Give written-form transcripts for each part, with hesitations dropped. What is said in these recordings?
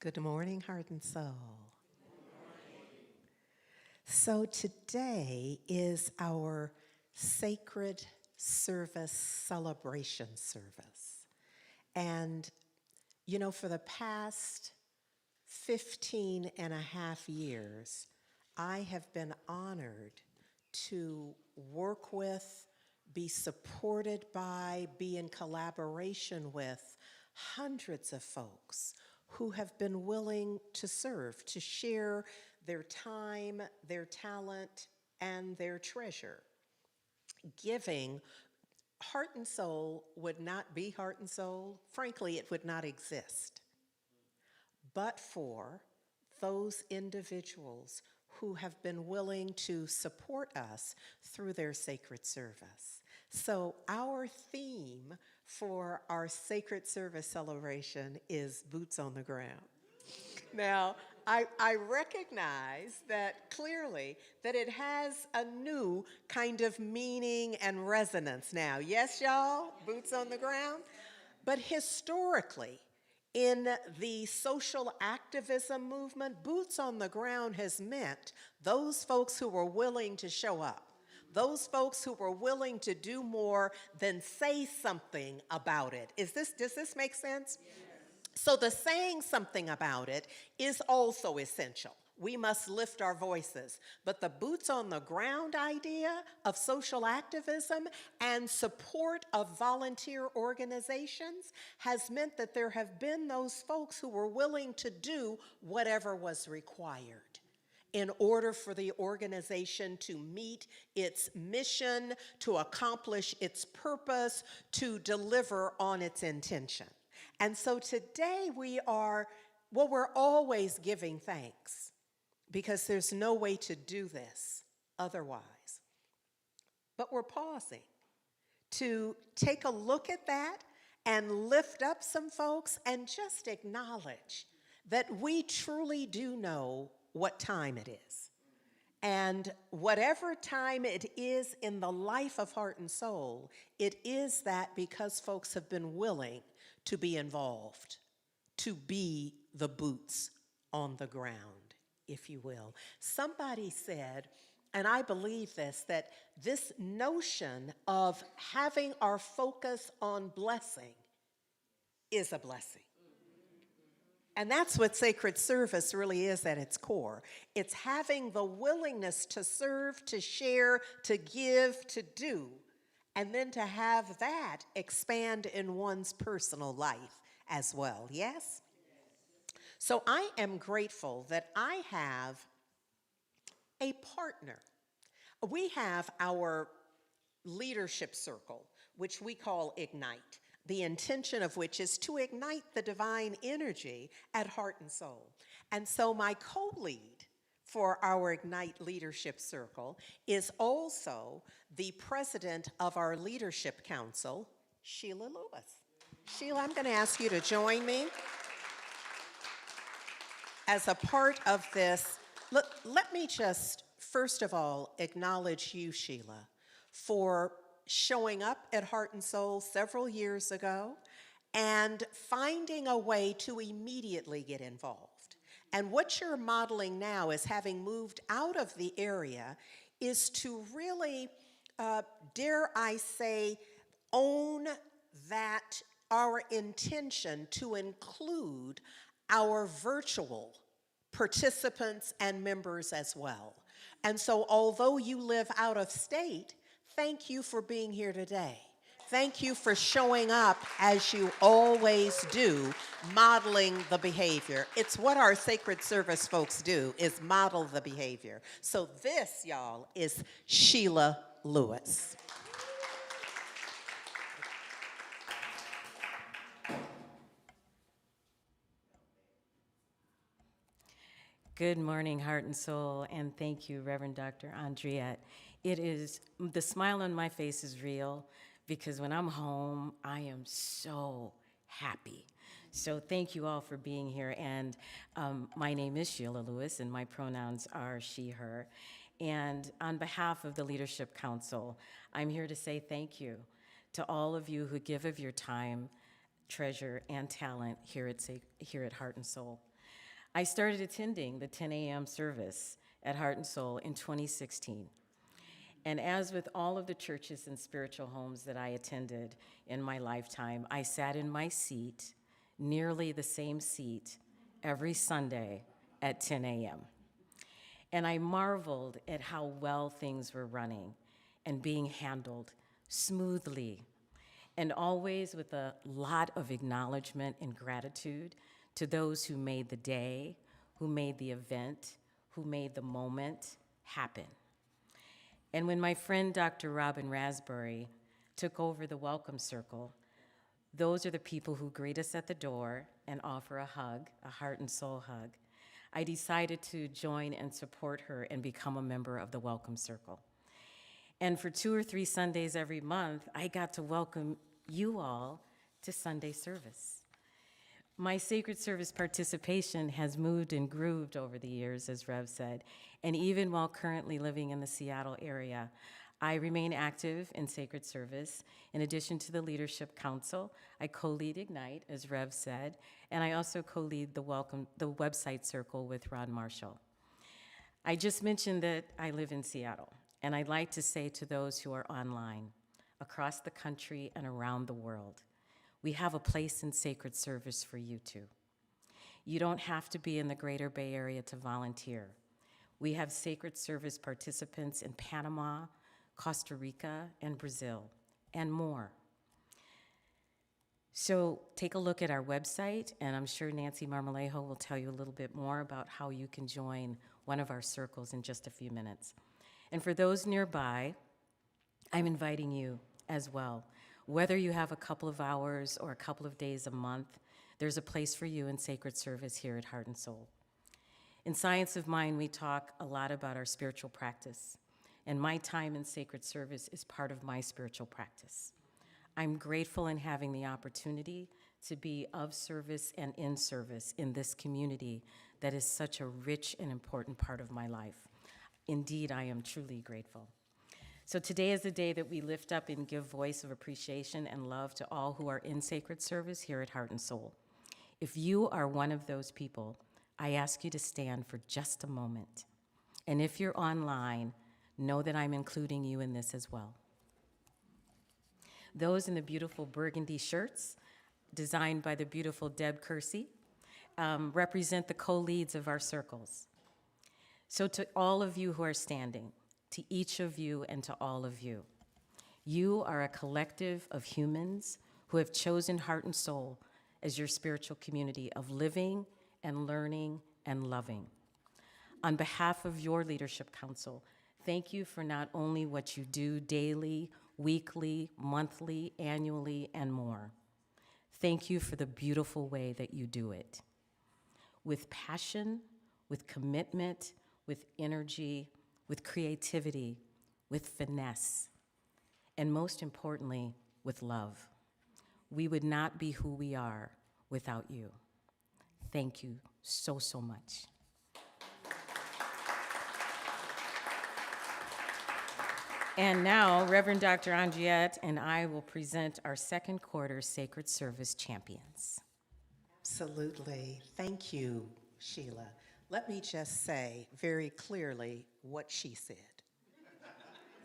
Good morning, heart and soul. So today is our sacred service celebration service. And, for the past 15 and a half years, I have been honored to work with, be supported by, be in collaboration with hundreds of folks who have been willing to serve, to share their time, their talent, and their treasure. Giving, heart and soul would not be heart and soul. Frankly, it would not exist but for those individuals who have been willing to support us through their sacred service. So our theme for our sacred service celebration is boots on the ground. Now, I recognize that clearly that it has a new kind of meaning and resonance now. Yes, y'all? Boots on the ground? But historically, in the social activism movement, boots on the ground has meant those folks who were willing to show up, those folks who were willing to do more than say something about it. Does this make sense? Yes. So the saying something about it is also essential. We must lift our voices. But the boots on the ground idea of social activism and support of volunteer organizations has meant that there have been those folks who were willing to do whatever was required in order for the organization to meet its mission, to accomplish its purpose, to deliver on its intention. And so today we're always giving thanks, because there's no way to do this otherwise. But we're pausing to take a look at that and lift up some folks and just acknowledge that we truly do know what time it is. And whatever time it is in the life of heart and soul, it is that because folks have been willing to be involved, to be the boots on the ground, if you will. Somebody said, and I believe this, that this notion of having our focus on blessing is a blessing. And that's what sacred service really is at its core. It's having the willingness to serve, to share, to give, to do, and then to have that expand in one's personal life as well. Yes? So I am grateful that I have a partner. We have our leadership circle, which we call Ignite, the intention of which is to ignite the divine energy at heart and soul. And so my co-lead for our Ignite Leadership Circle is also the president of our Leadership Council, Sheila Lewis. Sheila, I'm going to ask you to join me. As a part of this, let me just, first of all, acknowledge you, Sheila, for showing up at Heart and Soul several years ago and finding a way to immediately get involved. And what you're modeling now is, having moved out of the area, is to really, dare I say, own that our intention to include our virtual participants and members as well. And so although you live out of state, thank you for being here today. Thank you for showing up as you always do, modeling the behavior. It's what our sacred service folks do, is model the behavior. So this, y'all, is Sheila Lewis. Good morning, heart and soul, and thank you, Reverend Dr. Andriette. The smile on my face is real, because when I'm home, I am so happy. So thank you all for being here. And my name is Sheila Lewis, and my pronouns are she, her. And on behalf of the Leadership Council, I'm here to say thank you to all of you who give of your time, treasure, and talent here at Heart and Soul. I started attending the 10 a.m. service at Heart and Soul in 2016. And as with all of the churches and spiritual homes that I attended in my lifetime, I sat in my seat, nearly the same seat, every Sunday at 10 a.m. And I marveled at how well things were running and being handled smoothly, and always with a lot of acknowledgement and gratitude to those who made the day, who made the event, who made the moment happen. And when my friend Dr. Robin Raspberry took over the Welcome Circle, those are the people who greet us at the door and offer a hug, a heart and soul hug. I decided to join and support her and become a member of the Welcome Circle. And for 2 or 3 Sundays every month, I got to welcome you all to Sunday service. My sacred service participation has moved and grooved over the years, as Rev said, and even while currently living in the Seattle area, I remain active in sacred service. In addition to the Leadership Council, I co-lead Ignite, as Rev said, and I also co-lead the website circle with Ron Marshall. I just mentioned that I live in Seattle, and I'd like to say to those who are online, across the country and around the world, we have a place in sacred service for you too. You don't have to be in the greater Bay Area to volunteer. We have sacred service participants in Panama, Costa Rica, and Brazil, and more. So take a look at our website, and I'm sure Nancy Marmolejo will tell you a little bit more about how you can join one of our circles in just a few minutes. And for those nearby, I'm inviting you as well. Whether you have a couple of hours or a couple of days a month, there's a place for you in sacred service here at Heart and Soul. In Science of Mind, we talk a lot about our spiritual practice, and my time in sacred service is part of my spiritual practice. I'm grateful in having the opportunity to be of service and in service in this community that is such a rich and important part of my life. Indeed, I am truly grateful. So today is the day that we lift up and give voice of appreciation and love to all who are in sacred service here at Heart and Soul. If you are one of those people, I ask you to stand for just a moment. And if you're online, know that I'm including you in this as well. Those in the beautiful burgundy shirts, designed by the beautiful Deb Kersey, represent the co-leads of our circles. So to all of you who are standing, to each of you and to all of you, you are a collective of humans who have chosen Heart and Soul as your spiritual community of living and learning and loving. On behalf of your Leadership Council, thank you for not only what you do daily, weekly, monthly, annually, and more. Thank you for the beautiful way that you do it. With passion, with commitment, with energy, with creativity, with finesse, and most importantly, with love. We would not be who we are without you. Thank you so, so much. And now, Reverend Dr. Andriette and I will present our second quarter Sacred Service champions. Absolutely. Thank you, Sheila. Let me just say very clearly what she said.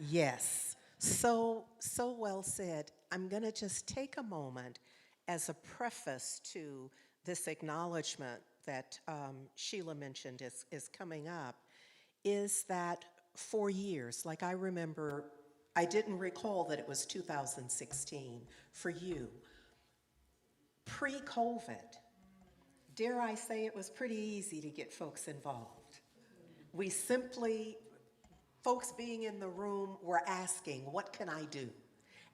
Yes, so well said. I'm going to just take a moment as a preface to this acknowledgement that Sheila mentioned is coming up, is that for years, like I remember, I didn't recall that it was 2016 for you. Pre-COVID, dare I say it was pretty easy to get folks involved. We simply, folks being in the room were asking, what can I do?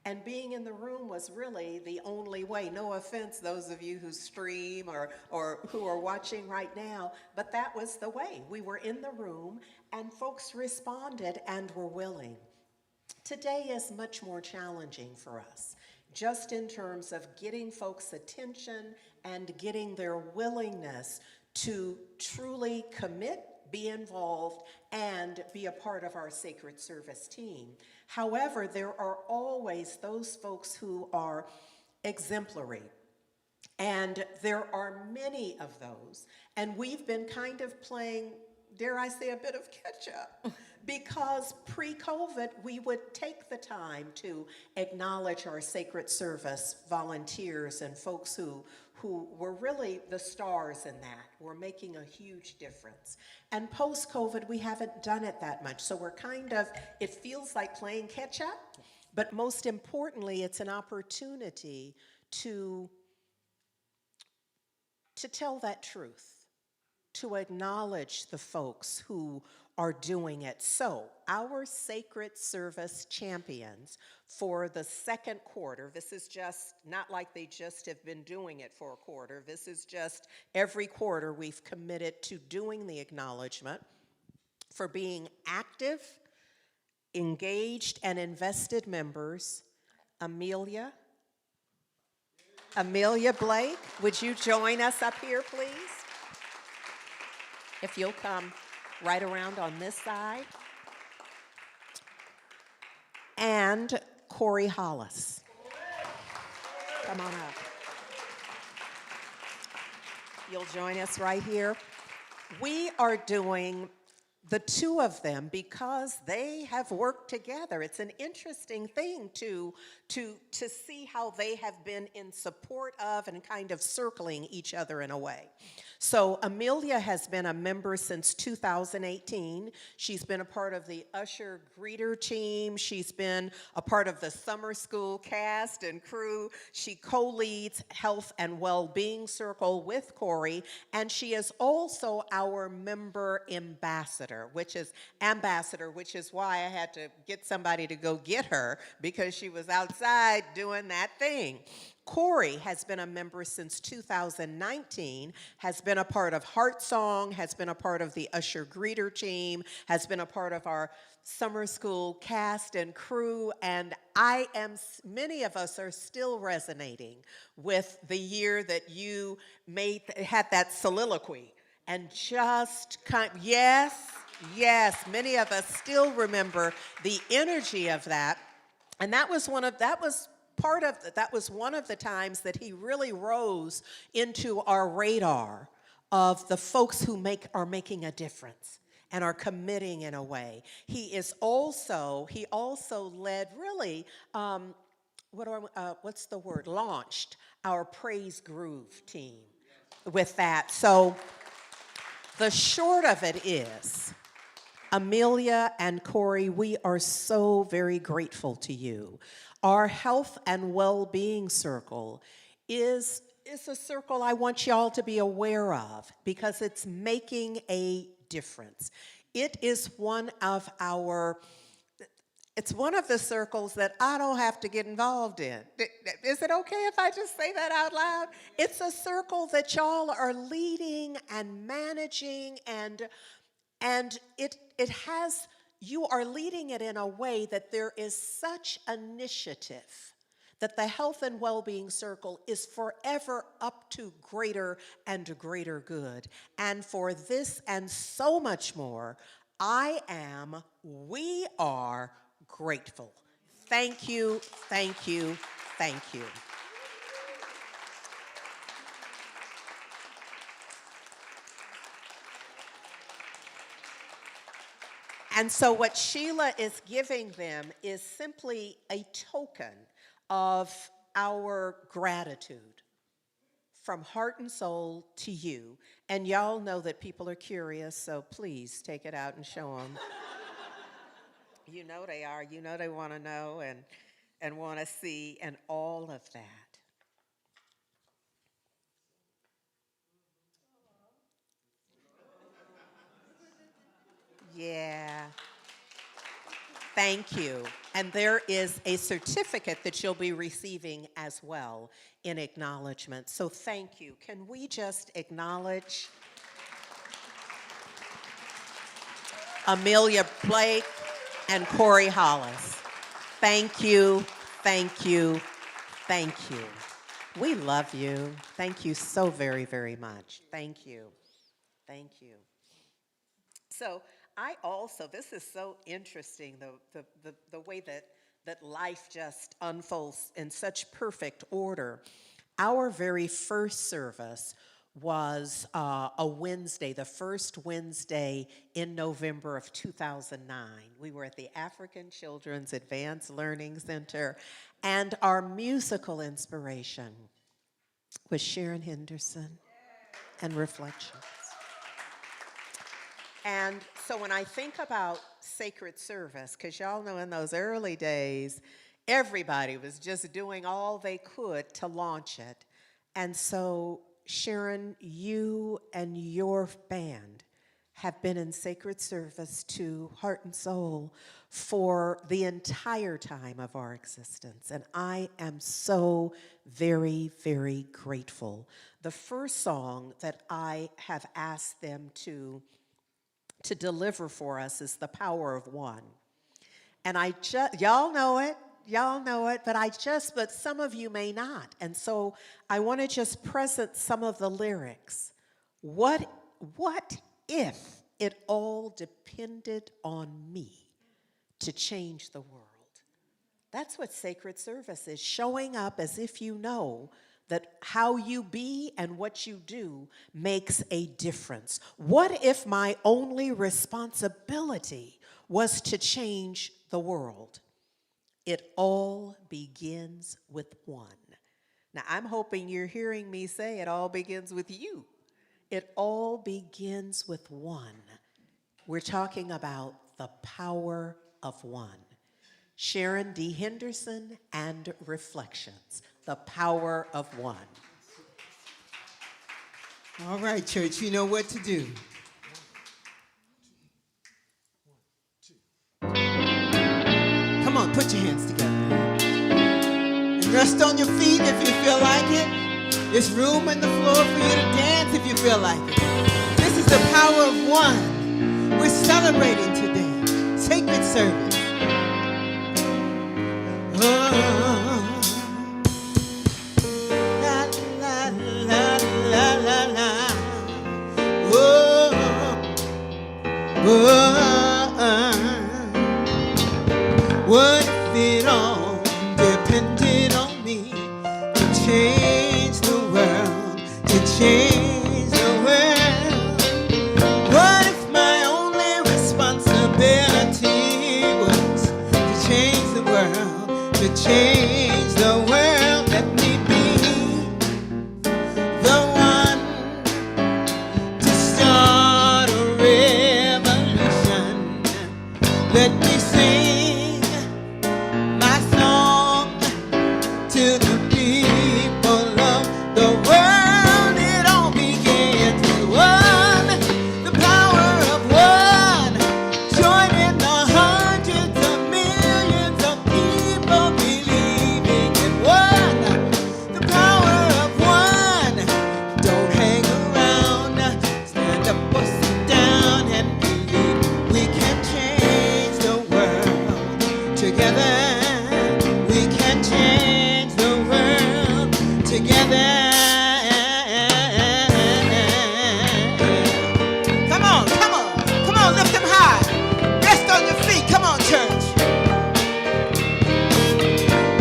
And being in the room was really the only way. No offense, those of you who stream or who are watching right now, but that was the way. We were in the room and folks responded and were willing. Today is much more challenging for us, just in terms of getting folks' attention and getting their willingness to truly commit, be involved, and be a part of our sacred service team. However, there are always those folks who are exemplary And there are many of those. And we've been kind of playing, dare I say, a bit of catch up. Because pre-COVID, we would take the time to acknowledge our sacred service volunteers and folks who were really the stars in that, were making a huge difference. And post-COVID, we haven't done it that much. So we're kind of, it feels like playing catch up. But most importantly, it's an opportunity to tell that truth, to acknowledge the folks who are doing it. So, our sacred service champions for the second quarter, this is just not like they just have been doing it for a quarter, this is just every quarter we've committed to doing the acknowledgement for being active, engaged, and invested members. Amelia Blake, would you join us up here, please? If you'll come right around on this side. And Corey Hollis. Come on up. You'll join us right here. We are doing the two of them because they have worked together. It's an interesting thing to see how they have been in support of and kind of circling each other in a way. So Amelia has been a member since 2018. She's been a part of the Usher Greeter team. She's been a part of the summer school cast and crew. She co-leads Health and Well-Being Circle with Corey, and she is also our member ambassador, which is why I had to get somebody to go get her because she was outside doing that thing. Corey has been a member since 2019, has been a part of Heart Song, has been a part of the Usher Greeter team, has been a part of our summer school cast and crew, and many of us are still resonating with the year that you had that soliloquy. And just yes, many of us still remember the energy of that. And that was one of the times that he really rose into our radar of the folks who are making a difference and are committing in a way. He also led really, launched our Praise Groove team with that. So the short of it is, Amelia and Corey, we are so very grateful to you. Our Health and Well-Being Circle is a circle I want y'all to be aware of because it's making a difference. It is one of the circles that I don't have to get involved in. Is it okay if I just say that out loud? It's a circle that y'all are leading and managing, and you are leading it in a way that there is such initiative that the Health and Well-Being Circle is forever up to greater and greater good. And for this and so much more, we are grateful. Thank you, thank you, thank you. And so what Sheila is giving them is simply a token of our gratitude from heart and soul to you. And y'all know that people are curious, so please take it out and show them. You know they are. You know they want to know and want to see and all of that. Yeah. Thank you. And there is a certificate that you'll be receiving as well in acknowledgement. So thank you. Can we just acknowledge Amelia Blake and Corey Hollis? Thank you, thank you, thank you. We love you. Thank you so very, very much. Thank you. Thank you. So this is so interesting, the way that life just unfolds in such perfect order. our very first service was a Wednesday, the first Wednesday in November of 2009. We were at the African Children's Advanced Learning Center, and our musical inspiration was Sharon Henderson and Reflections. And so when I think about sacred service, because y'all know in those early days, everybody was just doing all they could to launch it. And so Sharon, you and your band have been in sacred service to Heart and Soul for the entire time of our existence. And I am so very, very grateful. The first song that I have asked them to deliver for us is The Power of One. And y'all know it, but some of you may not. And so I want to just present some of the lyrics. What if it all depended on me to change the world? That's what sacred service is, showing up as if you know that how you be and what you do makes a difference. What if my only responsibility was to change the world? It all begins with one. Now, I'm hoping you're hearing me say it all begins with you. It all begins with one. We're talking about the power of one. Sharon D. Henderson and Reflections, The Power of One. All right, church, you know what to do. Come on, put your hands together. And rest on your feet if you feel like it. There's room on the floor for you to dance if you feel like it. This is the power of one. We're celebrating today. Sacred service. What if it all depended on me to change the world, to change the world? What if my only responsibility was to change the world, to change the world? Let me be the one to start a revolution. Let me sing my song to the people of the world. It all begins with one, the power of one, joining the hundreds of millions of people believing in one, the power of one. Don't hang around, stand up or sit down and believe we can change the world together. We can change the world together. Come on, lift them high. Rest on your feet, come on, church.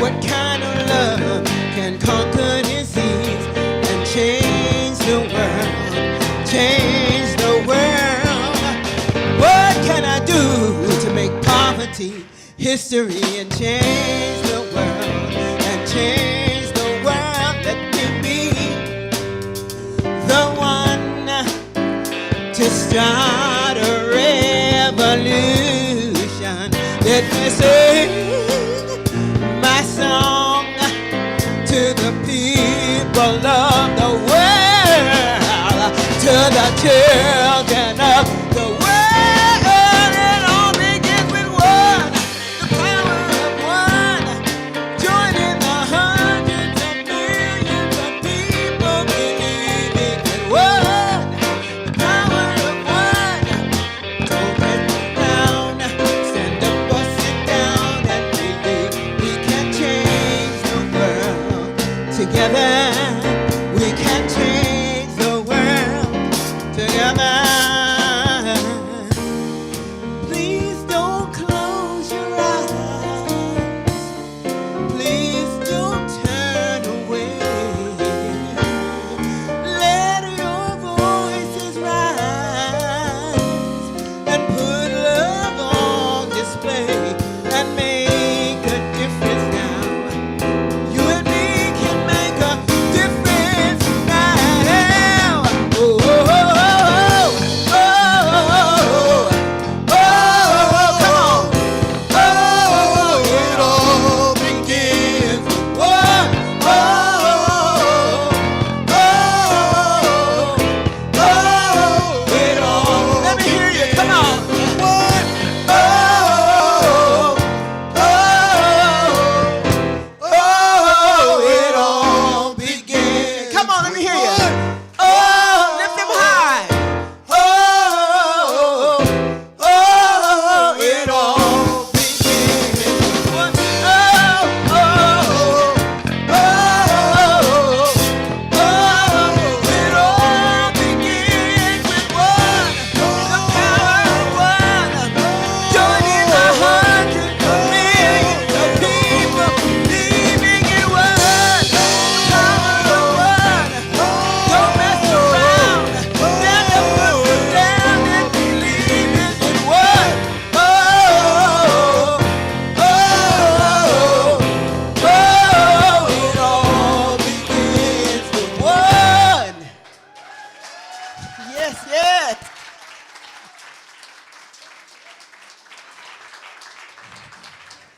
What kind of love can conquer disease and change the world? Change the world. What can I do to make poverty history and change the world? And change the world. Let me be the one to start a revolution. Let me sing my song to the people of the world, to the children of the world. It all begins with one, the power of one, joining the hundreds of millions of people believing in one, the power of one. Don't hang around, stand up or sit down and believe we can change the world together. We can change the world together.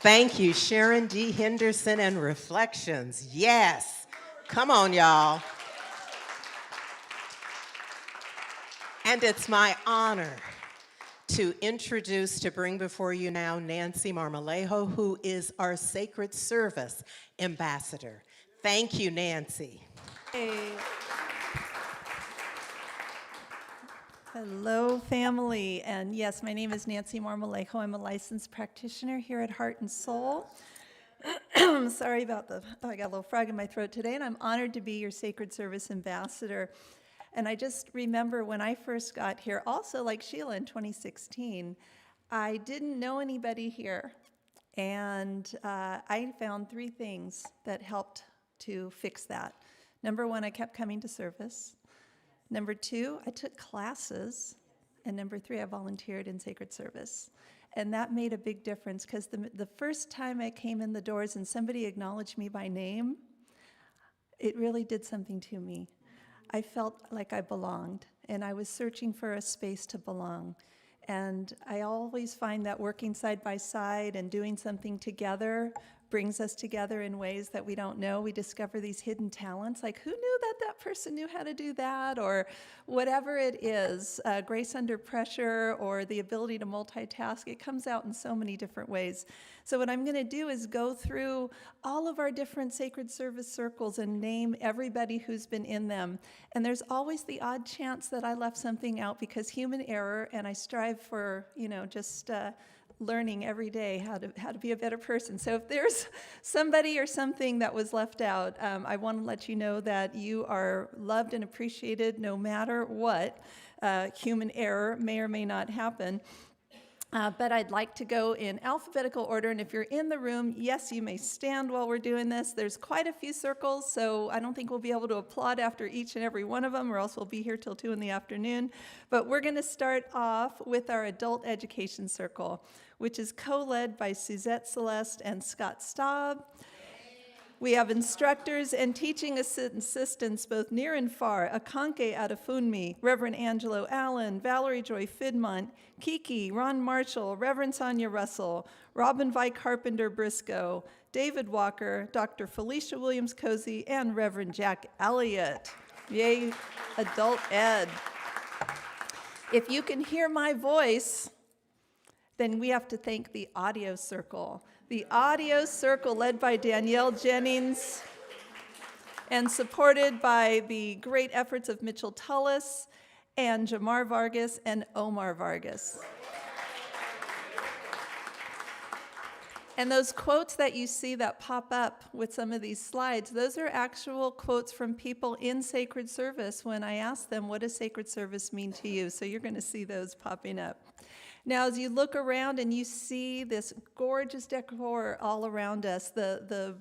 Thank you, Sharon D. Henderson and Reflections. Yes. Come on, y'all. And it's my honor to introduce, to bring before you now, Nancy Marmolejo, who is our Sacred Service Ambassador. Thank you, Nancy. Hey. Hello, family. And yes, my name is Nancy Marmolejo. I'm a licensed practitioner here at Heart and Soul. Sorry about I got a little frog in my throat today, and I'm honored to be your Sacred Service Ambassador. And I just remember when I first got here, also like Sheila in 2016, I didn't know anybody here. And I found 3 things that helped to fix that. Number 1, I kept coming to service. Number 2, I took classes. And number 3, I volunteered in sacred service. And that made a big difference because the first time I came in the doors and somebody acknowledged me by name, it really did something to me. I felt like I belonged, and I was searching for a space to belong. And I always find that working side by side and doing something together brings us together in ways that we don't know. We discover these hidden talents, like who knew that that person knew how to do that, or whatever it is, grace under pressure, or the ability to multitask. It comes out in so many different ways. So what I'm going to do is go through all of our different sacred service circles and name everybody who's been in them. And there's always the odd chance that I left something out because human error, and I strive for, just learning every day how to be a better person. So if there's somebody or something that was left out, I want to let you know that you are loved and appreciated no matter what. Human error may or may not happen. But I'd like to go in alphabetical order, and if you're in the room, yes, you may stand while we're doing this. There's quite a few circles, so I don't think we'll be able to applaud after each and every one of them, or else we'll be here till 2 in the afternoon. But we're going to start off with our adult education circle, which is co-led by Suzette Celeste and Scott Staub. We have instructors and teaching assistants both near and far, Akanke Adefunmi, Reverend Angelo Allen, Valerie Joy Fidmont, Kiki, Ron Marshall, Reverend Sonia Russell, Robin Vi Carpenter Briscoe, David Walker, Dr. Felicia Williams Cozy, and Reverend Jack Elliott. Yay, adult ed. If you can hear my voice, then we have to thank the audio circle. The audio circle led by Danielle Jennings and supported by the great efforts of Mitchell Tullis and Jamar Vargas and Omar Vargas. And those quotes that you see that pop up with some of these slides, those are actual quotes from people in sacred service when I asked them, what does sacred service mean to you? So you're going to see those popping up. Now, as you look around and you see this gorgeous decor all around us, the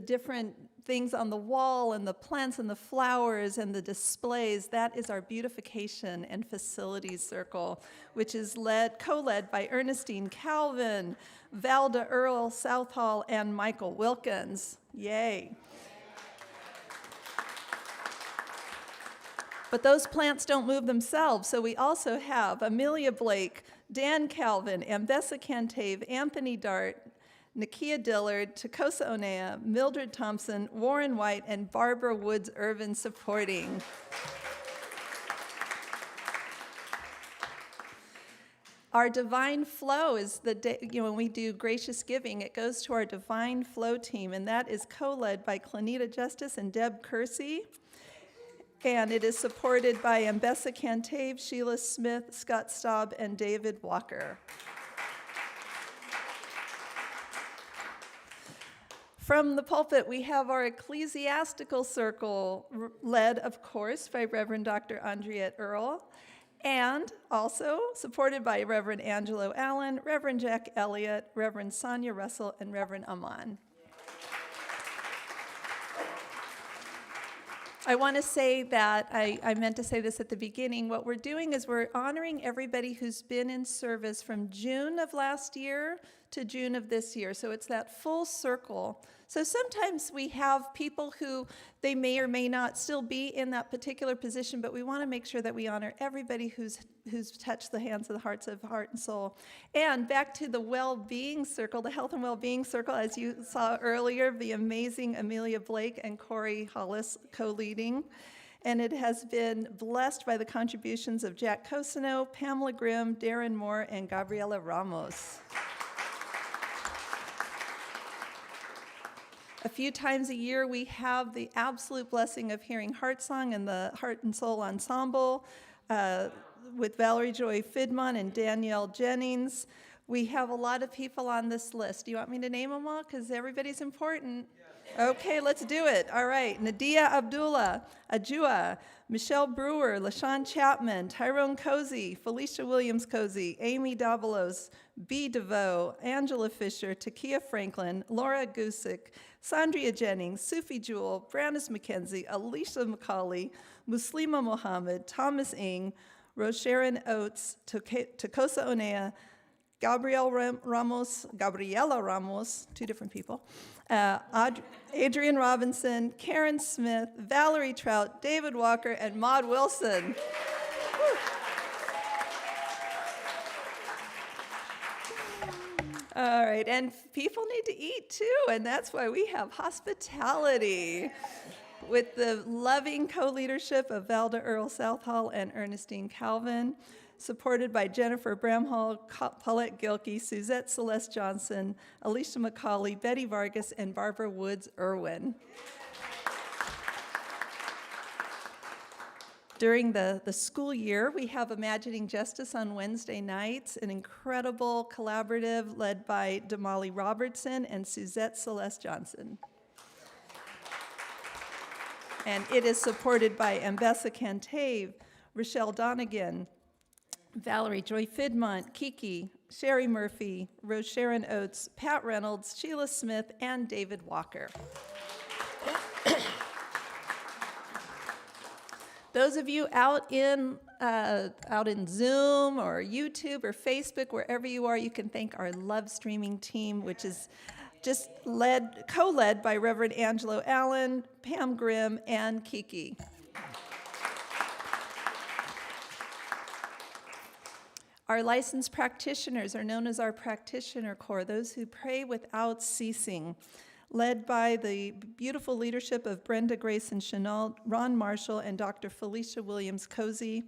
different things on the wall and the plants and the flowers and the displays, that is our beautification and facilities circle, which is co-led by Ernestine Calvin, Valda Earl Southall, and Michael Wilkins. Yay. But those plants don't move themselves, so we also have Amelia Blake, Dan Calvin, Ambessa Cantave, Anthony Dart, Nakia Dillard, Takosa Onea, Mildred Thompson, Warren White, and Barbara Woods Irvin supporting. Our Divine Flow is when we do gracious giving, it goes to our Divine Flow team, and that is co-led by Clenita Justice and Deb Kersey. And it is supported by Ambessa Cantave, Sheila Smith, Scott Staub, and David Walker. From the pulpit, we have our ecclesiastical circle, led, of course, by Reverend Dr. Andriette Earl, and also supported by Reverend Angelo Allen, Reverend Jack Elliott, Reverend Sonia Russell, and Reverend Aman. I want to say that, I meant to say this at the beginning, what we're doing is we're honoring everybody who's been in service from June of last year to June of this year. So it's that full circle. So sometimes we have people who they may or may not still be in that particular position, but we want to make sure that we honor everybody who's touched the hands and the hearts of heart and soul. And back to the well-being circle, the health and well-being circle, as you saw earlier, the amazing Amelia Blake and Corey Hollis co-leading. And it has been blessed by the contributions of Jack Cosino, Pamela Grimm, Darren Moore, and Gabriela Ramos. A few times a year, we have the absolute blessing of hearing Heart Song and the Heart and Soul Ensemble with Valerie Joy Fidmon and Danielle Jennings. We have a lot of people on this list. Do you want me to name them all? Because everybody's important. Okay, let's do it. All right. Nadia Abdullah, Ajua, Michelle Brewer, LaShawn Chapman, Tyrone Cozy, Felicia Williams Cozy, Amy Dabalos, B. DeVoe, Angela Fisher, Takia Franklin, Laura Gusick, Sandria Jennings, Sufi Jewell, Brandis McKenzie, Alicia McCauley, Muslima Mohammed, Thomas Ng, Rosharon Oates, Tokosa Onea, Gabriela Ramos, two different people, Adrian Robinson, Karen Smith, Valerie Trout, David Walker, and Maud Wilson. All right, and people need to eat too, and that's why we have hospitality with the loving co-leadership of Valda Earl Southall and Ernestine Calvin, supported by Jennifer Bramhall, Paulette Gilkey, Suzette Celeste Johnson, Alicia McCauley, Betty Vargas, and Barbara Woods Irwin. During the school year, we have Imagining Justice on Wednesday nights, an incredible collaborative led by Damali Robertson and Suzette Celeste Johnson. And it is supported by Ambessa Cantave, Rochelle Donegan, Valerie Joy Fidmont, Kiki, Sherry Murphy, Rose Sharon Oates, Pat Reynolds, Sheila Smith, and David Walker. Those of you out in Zoom or YouTube or Facebook, wherever you are, you can thank our love streaming team, which is just co-led by Reverend Angelo Allen, Pam Grimm, and Kiki. Our licensed practitioners are known as our practitioner corps, those who pray without ceasing, led by the beautiful leadership of Brenda Grayson Chenault, Ron Marshall, and Dr. Felicia Williams Cozy.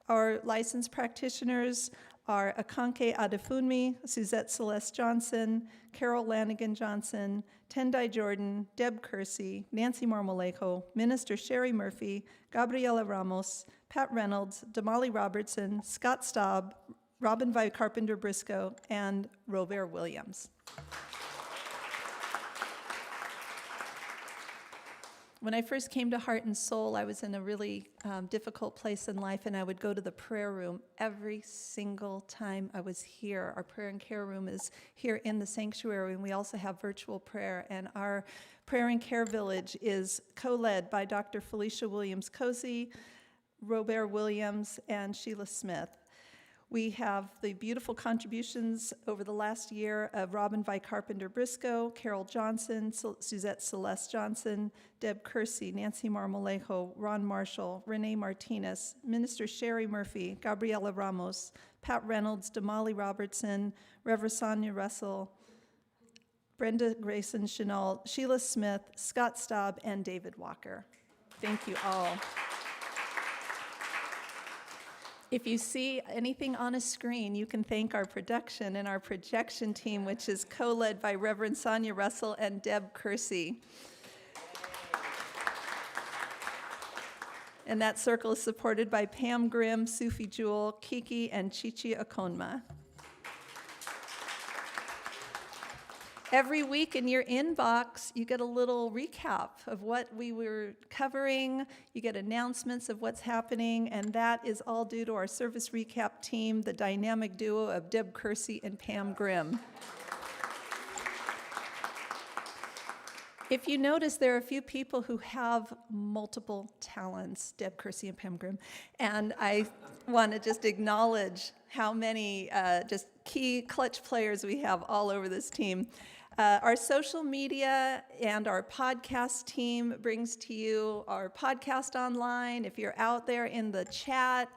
Our licensed practitioners are Akanke Adefunmi, Suzette Celeste Johnson, Carol Lanigan Johnson, Tendai Jordan, Deb Kersey, Nancy Marmolejo, Minister Sherry Murphy, Gabriela Ramos, Pat Reynolds, Damali Robertson, Scott Staub, Robin Vi Carpenter Briscoe, and Robert Williams. When I first came to Heart and Soul, I was in a really difficult place in life, and I would go to the prayer room every single time I was here. Our prayer and care room is here in the sanctuary, and we also have virtual prayer. And our prayer and care village is co-led by Dr. Felicia Williams Cozy, Robert Williams, and Sheila Smith. We have the beautiful contributions over the last year of Robin Vi Carpenter Briscoe, Carol Johnson, Suzette Celeste Johnson, Deb Kersey, Nancy Marmolejo, Ron Marshall, Renee Martinez, Minister Sherry Murphy, Gabriela Ramos, Pat Reynolds, Damali Robertson, Reverend Sonia Russell, Brenda Grayson Chenault, Sheila Smith, Scott Staub, and David Walker. Thank you all. If you see anything on a screen, you can thank our production and our projection team, which is co-led by Reverend Sonia Russell and Deb Kersey. And that circle is supported by Pam Grimm, Sufi Jewell, Kiki, and Chichi Akonma. Every week in your inbox, you get a little recap of what we were covering. You get announcements of what's happening, and that is all due to our service recap team, the dynamic duo of Deb Kersey and Pam Grimm. If you notice, there are a few people who have multiple talents, Deb Kersey and Pam Grimm, and I want to just acknowledge how many just key clutch players we have all over this team. Our social media and our podcast team brings to you our podcast online. If you're out there in the chat,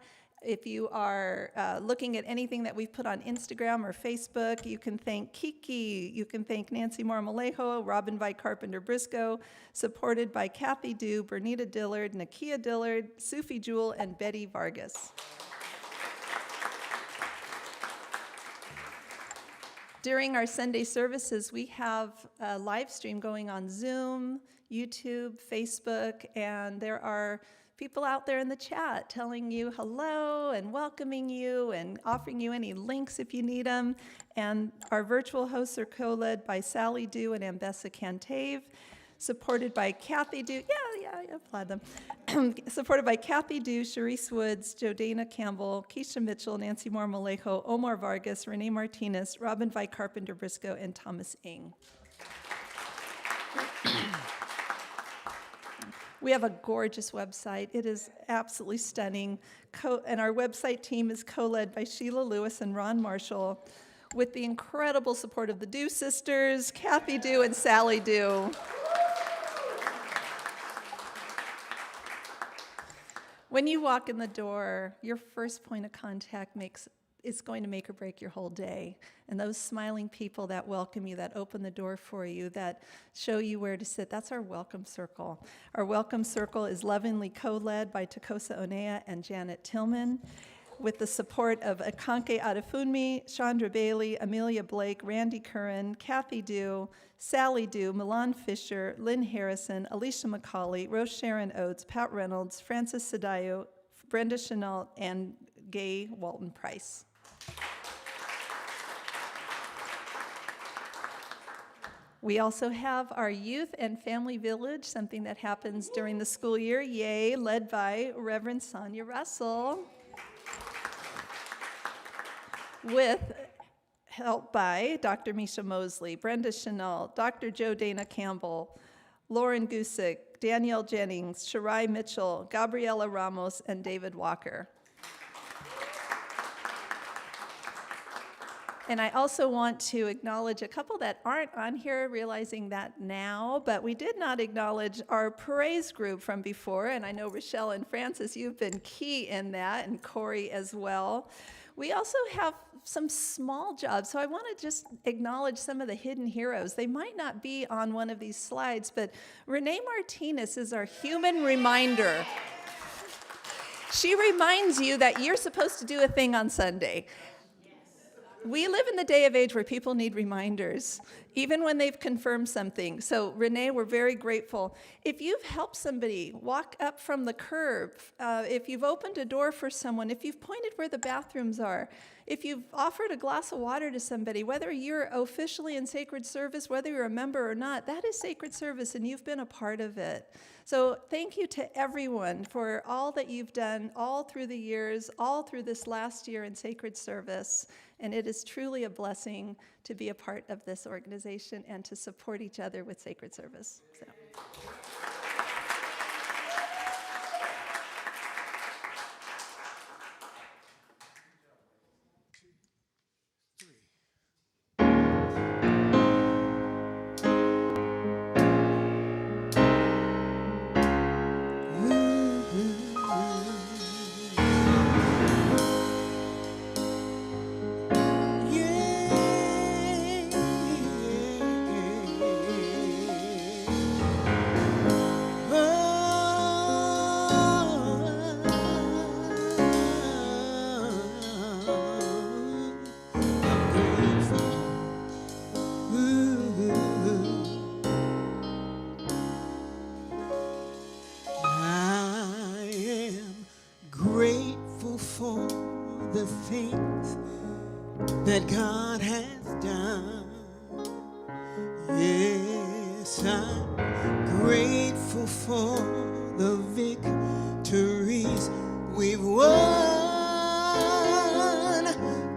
if you are looking at anything that we've put on Instagram or Facebook, you can thank Kiki, you can thank Nancy Marmolejo, Robin Vi Carpenter Briscoe, supported by Kathy Dew, Bernita Dillard, Nakia Dillard, Sufi Jewell, and Betty Vargas. During our Sunday services, we have a live stream going on Zoom, YouTube, Facebook, and there are people out there in the chat telling you hello and welcoming you and offering you any links if you need them. And our virtual hosts are co-led by Sally Dew and Ambessa Cantave, supported by Kathy Dew. I applaud them. Supported by Kathy Dew, Sharice Woods, Jodana Campbell, Keisha Mitchell, Nancy Marmolejo, Omar Vargas, Renee Martinez, Robin Vi Carpenter Briscoe, and Thomas Ng. We have a gorgeous website. It is absolutely stunning. And our website team is co-led by Sheila Lewis and Ron Marshall, with the incredible support of the Dew sisters, Kathy Dew and Sally Dew. When you walk in the door, your first point of contact is going to make or break your whole day. And those smiling people that welcome you, that open the door for you, that show you where to sit, that's our welcome circle. Our welcome circle is lovingly co-led by Takosa Onea and Janet Tillman, with the support of Akanke Adefunmi, Chandra Bailey, Amelia Blake, Randy Curran, Kathy Dew, Sally Dew, Milan Fisher, Lynn Harrison, Alicia McCauley, Rose Sharon Oates, Pat Reynolds, Francis Sadayo, Brenda Chenault, and Gay Walton Price. We also have our Youth and Family Village, something that happens during the school year, yay, led by Reverend Sonia Russell, with help by Dr. Misha Mosley, Brenda Chenault, Dr. Jodana Campbell, Lauren Gusick, Danielle Jennings, Shirai Mitchell, Gabriela Ramos, and David Walker. And I also want to acknowledge a couple that aren't on here, realizing that now, but we did not acknowledge our praise group from before, and I know Rochelle and Francis, you've been key in that, and Corey as well. We also have some small jobs, so I want to just acknowledge some of the hidden heroes. They might not be on one of these slides, but Renee Martinez is our human reminder. She reminds you that you're supposed to do a thing on Sunday. We live in the day of age where people need reminders, even when they've confirmed something. So, Renee, we're very grateful. If you've helped somebody walk up from the curb, if you've opened a door for someone, if you've pointed where the bathrooms are, if you've offered a glass of water to somebody, whether you're officially in sacred service, whether you're a member or not, that is sacred service, and you've been a part of it. So thank you to everyone for all that you've done all through the years, all through this last year in sacred service. And it is truly a blessing to be a part of this organization and to support each other with sacred service. So. That God has done. Yes, I'm grateful for the victories we've won.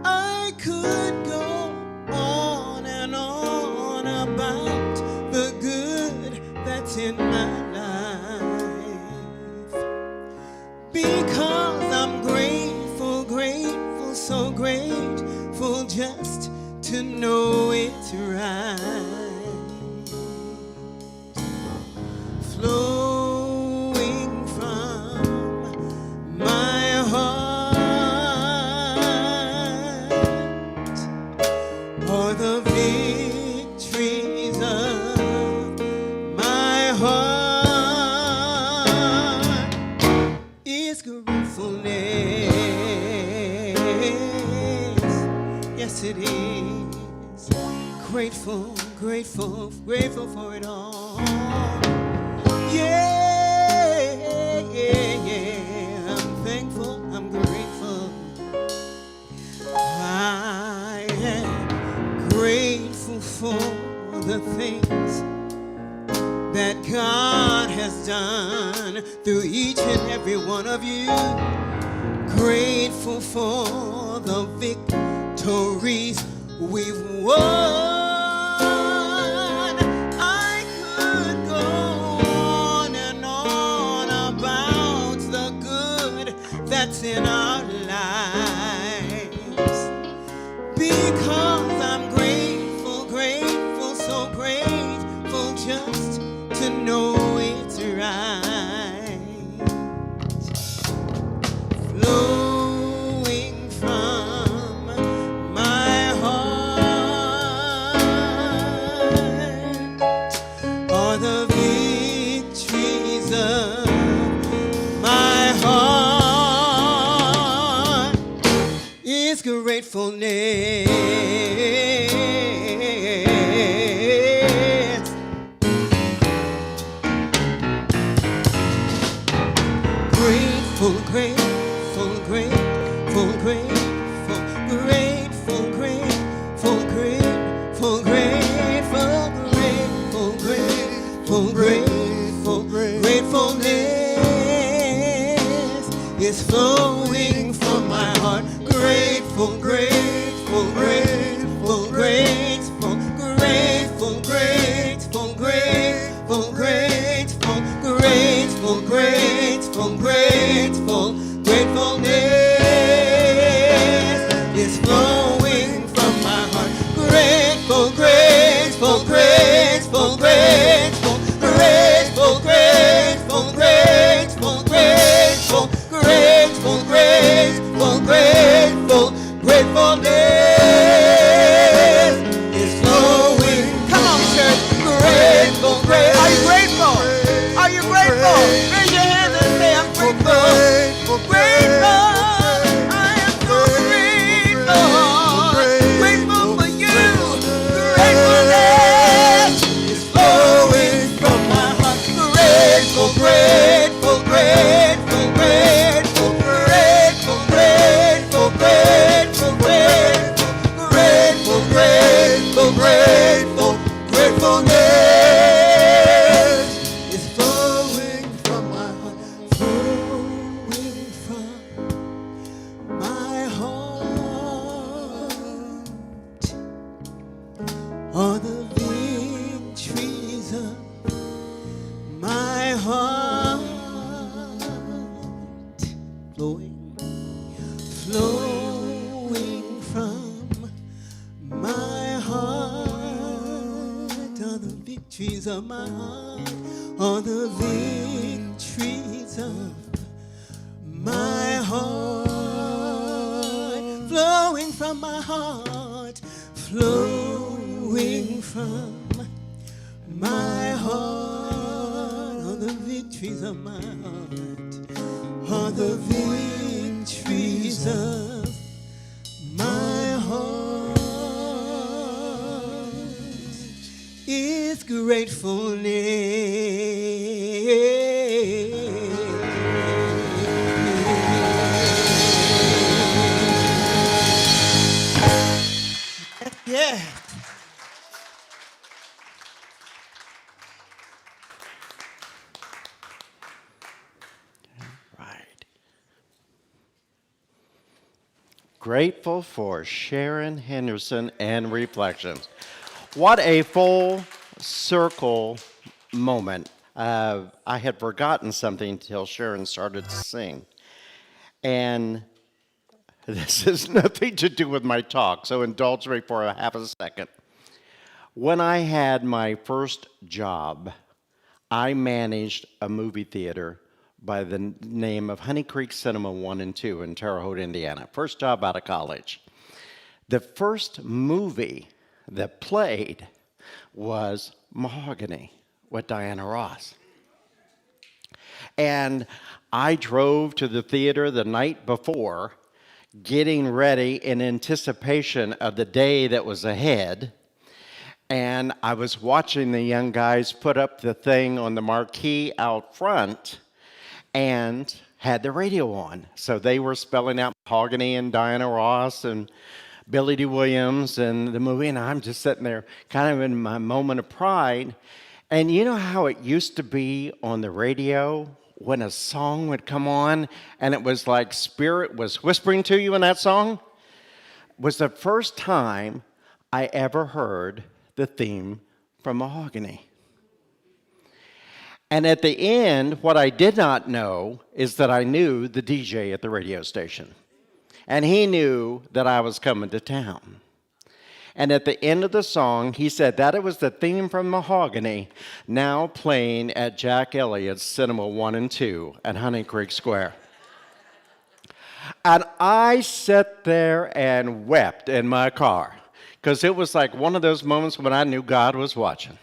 I could go on and on about the good that's in my life, because I'm grateful, grateful, so grateful just to know it's right. Flowing from my heart are the victories of my heart is gratefulness. Yes, it is. Grateful, grateful, grateful for it all. Yeah, yeah, yeah. I'm thankful, I'm grateful. I am grateful for the things that God has done through each and every one of you. Grateful for the victories we've won. I could go on and on about the good that's in our lives, because I'm grateful, grateful, so grateful just to know it's right. Flowing from my heart are the victories of my heart is gratefulness. Grateful, grateful, grateful, grateful, grateful, grateful, grateful, grateful, grateful, grateful, grateful, gratefulness is flowing from my heart. Grateful, grateful, grateful, grateful, grateful, grateful, grateful, grateful, grateful, grateful, grateful, gratefulness is flowing from my heart. Grateful, grateful, grateful, grateful, grateful, grateful, grateful, grateful, grateful, grateful, grateful, gratefulness is flowing. Come on, church. Grateful, grateful. Are you grateful? Are you grateful? Raise your hand and say, I'm grateful. Grateful. I am so grateful. Grateful for you. Gratefulness is flowing from my heart. Grateful, grateful, grateful, grateful, grateful, grateful, grateful, grateful, grateful, grateful, gratefulness is flowing from my heart, flowing from my heart are the victories of my heart, flowing, flowing from my heart are the victories of my heart, are the victories of my heart, flowing from my heart, flowing from my heart, are the victories of my heart, are the victories of my heart is gratefulness. Yeah. Right. Grateful for Sharon Henderson and Reflections. What a full circle moment. I had forgotten something until Sharon started to sing. And This has nothing to do with my talk, so indulge me for a half a second. When I had my first job, I managed a movie theater by the name of Honey Creek Cinema 1 and 2 in Terre Haute, Indiana. First job out of college. The first movie that played was Mahogany with Diana Ross. And I drove to the theater the night before, getting ready in anticipation of the day that was ahead. And I was watching the young guys put up the thing on the marquee out front and had the radio on. So they were spelling out Mahogany and Diana Ross and Billy D. Williams and the movie, and I'm just sitting there kind of in my moment of pride. And you know how it used to be on the radio when a song would come on and it was like Spirit was whispering to you in that song? It was the first time I ever heard the theme from Mahogany. And at the end, what I did not know is that I knew the DJ at the radio station. And he knew that I was coming to town. And at the end of the song, he said that it was the theme from Mahogany, now playing at Jack Elliott's Cinema 1 and 2 at Honey Creek Square. And I sat there and wept in my car, because it was like one of those moments when I knew God was watching.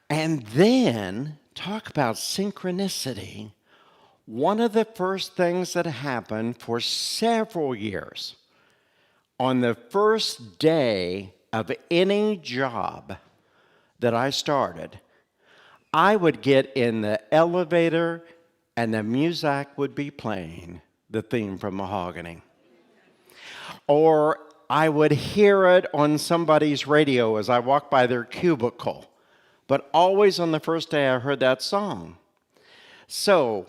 And then, talk about synchronicity. One of the first things that happened for several years, on the first day of any job that I started, I would get in the elevator and the music would be playing the theme from Mahogany. Or I would hear it on somebody's radio as I walked by their cubicle. But always on the first day I heard that song. So,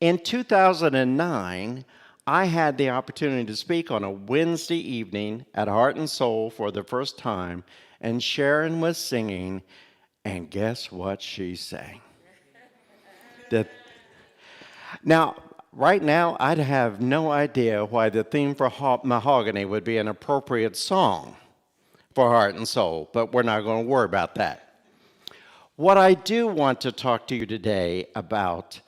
in 2009, I had the opportunity to speak on a Wednesday evening at Heart and Soul for the first time, and Sharon was singing, and guess what she sang? Now, right now, I'd have no idea why the theme for Mahogany would be an appropriate song for Heart and Soul, but we're not going to worry about that. What I do want to talk to you today about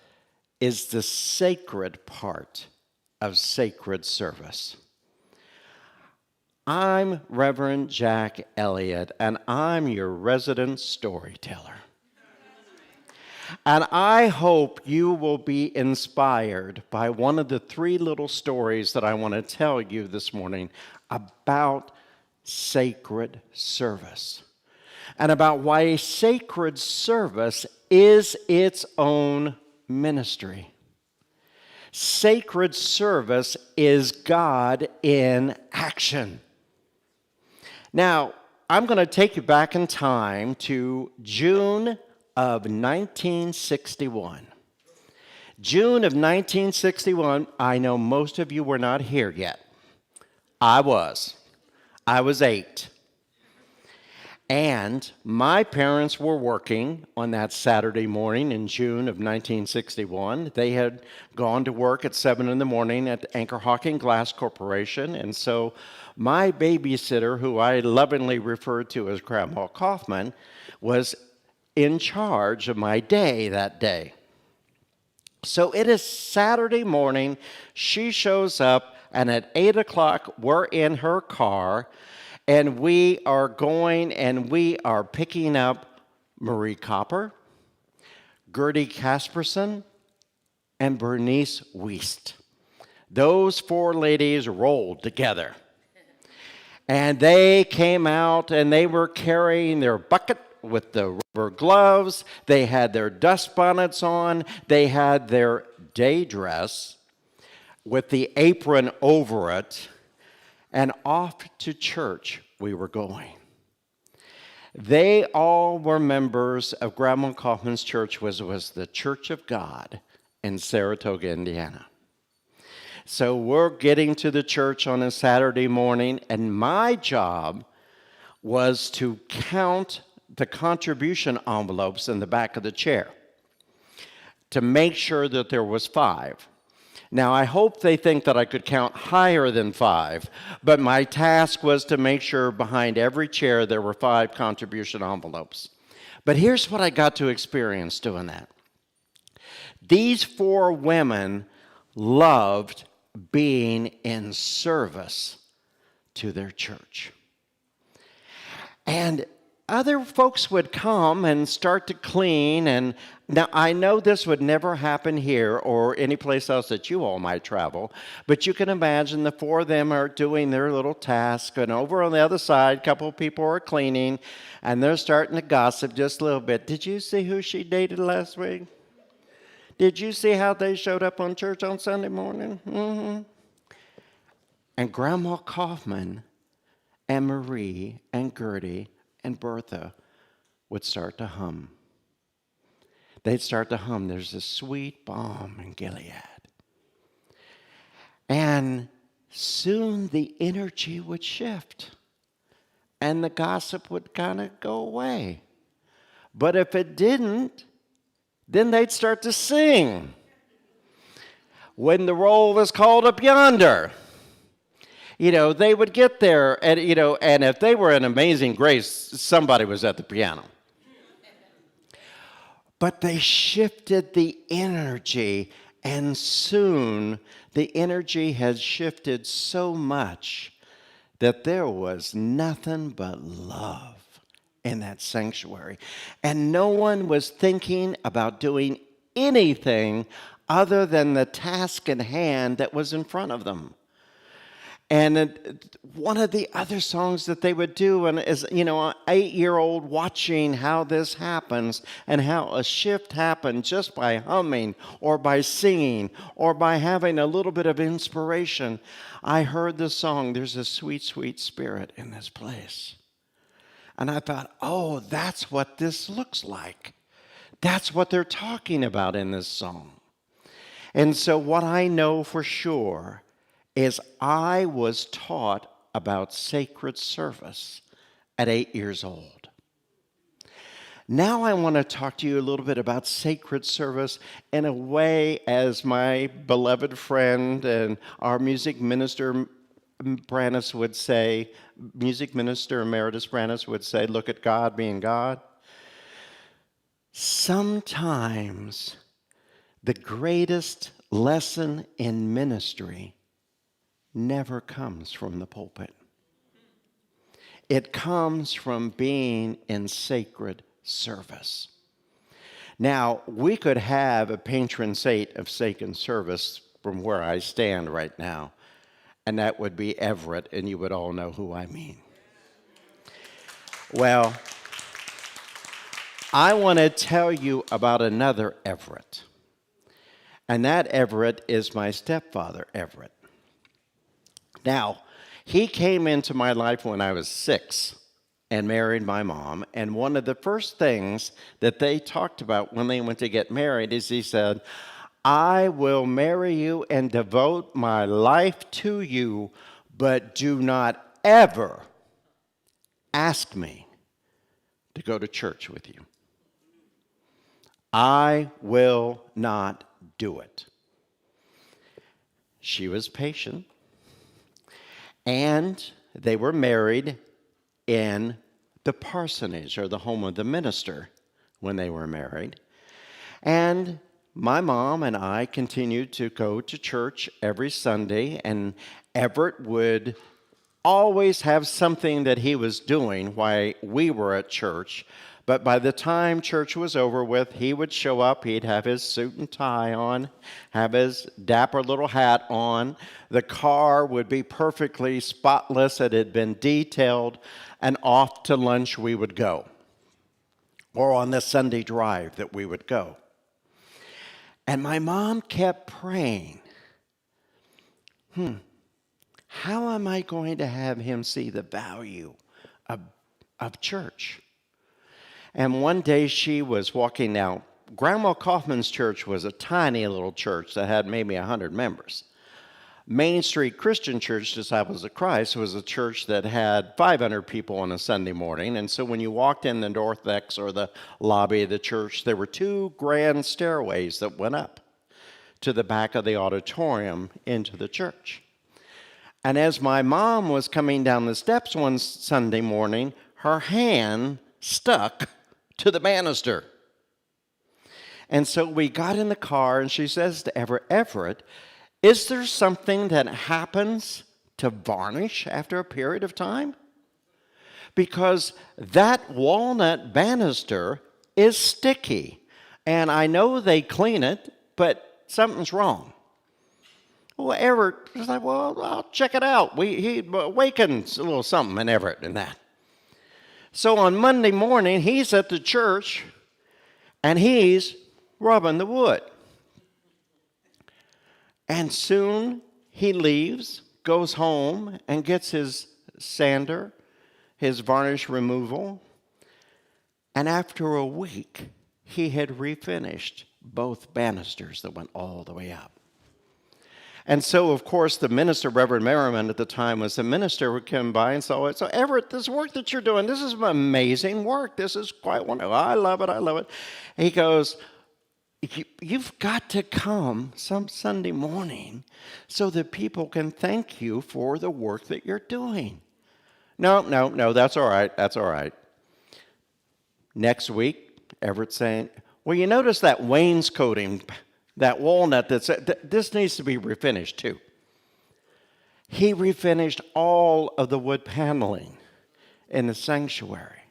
is the sacred part of sacred service. I'm Reverend Jack Elliott, and I'm your resident storyteller. And I hope you will be inspired by one of the three little stories that I want to tell you this morning about sacred service, and about why sacred service is its own ministry. Sacred service is God in action. Now, I'm going to take you back in time to June of 1961. June of 1961, I know most of you were not here yet. I was 8. And my parents were working on that Saturday morning in June of 1961. They had gone to work at 7 in the morning at Anchor Hawking Glass Corporation. And so my babysitter, who I lovingly referred to as Grandma Kaufman, was in charge of my day that day. So it is Saturday morning. She shows up, and at 8 o'clock, we're in her car. And we are going and we are picking up Marie Copper, Gertie Casperson, and Bernice Wiest. Those 4 ladies rolled together. And they came out and they were carrying their bucket with the rubber gloves. They had their dust bonnets on. They had their day dress with the apron over it. And off to church we were going. They all were members of Grandma Kaufman's church, which was the Church of God in Saratoga, Indiana. So we're getting to the church on a Saturday morning, and my job was to count the contribution envelopes in the back of the chair to make sure that there was 5. Now, I hope they think that I could count higher than 5, but my task was to make sure behind every chair there were 5 contribution envelopes. But here's what I got to experience doing that. These 4 women loved being in service to their church. And other folks would come and start to clean, and now I know this would never happen here or any place else that you all might travel, but you can imagine the 4 of them are doing their little task, and over on the other side, a couple of people are cleaning, and they're starting to gossip just a little bit. Did you see who she dated last week? Did you see how they showed up on church on Sunday morning? Mm-hmm. And Grandma Kaufman and Marie and Gertie and Bertha would start to hum. They'd start to hum, "There's a sweet balm in Gilead." And soon the energy would shift, and the gossip would kind of go away. But if it didn't, then they'd start to sing. When the roll was called up yonder, they would get there, and and if they were in Amazing Grace, somebody was at the piano. But they shifted the energy, and soon the energy had shifted so much that there was nothing but love in that sanctuary. And no one was thinking about doing anything other than the task in hand that was in front of them. And one of the other songs that they would do, and is, an 8-year-old watching how this happens and how a shift happened just by humming or by singing or by having a little bit of inspiration. I heard the song, "There's a sweet, sweet spirit in this place." And I thought, oh, that's what this looks like. That's what they're talking about in this song. And so what I know for sure is I was taught about sacred service at 8 years old. Now I want to talk to you a little bit about sacred service in a way as my beloved friend and our music minister Brannis would say, music minister Emeritus Brannis would say, look at God being God. Sometimes the greatest lesson in ministry never comes from the pulpit. It comes from being in sacred service. Now, we could have a patron saint of sacred service from where I stand right now, and that would be Everett, and you would all know who I mean. Well, I want to tell you about another Everett, and that Everett is my stepfather, Everett. Now, he came into my life when I was 6 and married my mom, and one of the first things that they talked about when they went to get married is he said, "I will marry you and devote my life to you, but do not ever ask me to go to church with you. I will not do it." She was patient. And they were married in the parsonage, or the home of the minister, when they were married. And my mom and I continued to go to church every Sunday, and Everett would always have something that he was doing while we were at church. But by the time church was over with, he would show up, he'd have his suit and tie on, have his dapper little hat on. The car would be perfectly spotless, it had been detailed, and off to lunch we would go. Or on the Sunday drive that we would go. And my mom kept praying, how am I going to have him see the value of church? And one day she was walking out. Grandma Kaufman's church was a tiny little church that had maybe 100 members. Main Street Christian Church, Disciples of Christ, was a church that had 500 people on a Sunday morning. And so when you walked in the narthex or the lobby of the church, there were 2 grand stairways that went up to the back of the auditorium into the church. And as my mom was coming down the steps one Sunday morning, her hand stuck to the banister. And so we got in the car, and she says to Everett, is there something that happens to varnish after a period of time? Because that walnut banister is sticky. And I know they clean it, but something's wrong. Well, Everett was like, well, I'll check it out. He awakens a little something in Everett in that. So on Monday morning, he's at the church, and he's rubbing the wood. And soon he leaves, goes home, and gets his sander, his varnish removal. And after a week, he had refinished both banisters that went all the way up. And so, of course, the minister, Reverend Merriman at the time was the minister, who came by and saw it. So, Everett, this work that you're doing, this is amazing work. This is quite wonderful. I love it. I love it. He goes, you've got to come some Sunday morning so that people can thank you for the work that you're doing. No, that's all right. That's all right. Next week, Everett's saying, well, you notice that wainscoting, that walnut, this needs to be refinished too. He refinished all of the wood paneling in the sanctuary.